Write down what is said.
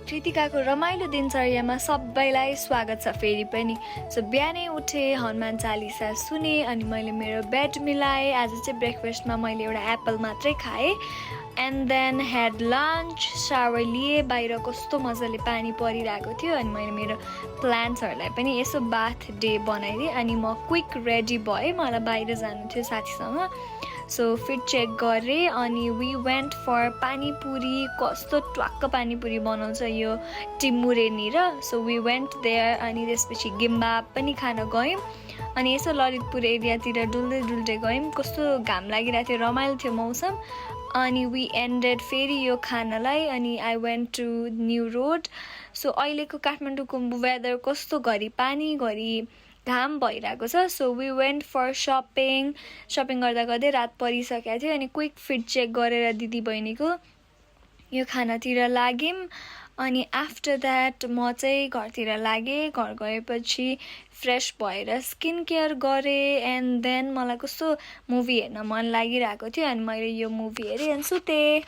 कृतिकाको रमाइलो दिनचर्यामा सबैलाई स्वागत छ फेरि पनि। सो बिहानै उठे, हनुमान चालिसा सुने अनि मैले मेरो बेड मिलाएँ। आज चाहिँ ब्रेकफास्टमा मैले एउटा एप्पल मात्रै खाएँ एन्ड देन ह्याड लन्च, सावर लिएँ। बाहिर कस्तो मजाले पानी परिरहेको थियो अनि मैले मेरो प्लान्ट्सहरूलाई पनि यसो बाथ डे बनाइदिएँ अनि म क्विक रेडी भएँ, मलाई बाहिर जानु थियो साथीसँग। सो फिट चेक गरेँ अनि वी वेन्ट फर पानीपुरी। कस्तो ट्वाक्क पानीपुरी बनाउँछ यो टिमुरेनिर। सो वी वेन्ट देयर अनि त्यसपछि गिम्बाप पनि खान गयौँ अनि यसो ललितपुर एरियातिर डुल्दै गयौँ। कस्तो घाम लागिरहेको थियो, रमाइलो थियो मौसम। अनि वी एन्डेड फेरि यो खानालाई अनि I went to New Road. So अहिलेको काठमाडौँको वेदर कस्तो घरि पानी घरि घाम भइरहेको छ। So we went for shopping गर्दा गर्दै रात परिसकेको थियो अनि क्विक फिट चेक गरेर दिदी बहिनीको यो खानातिर लाग्यौँ। अनि आफ्टर द्याट म चाहिँ घरतिर लागेँ। घर गएपछि फ्रेस भएर स्किन केयर गरेँ एन्ड देन मलाई कस्तो मुभी हेर्न मन लागिरहेको थियो अनि मैले यो मुभी हेरेँ अनि सुतेँ।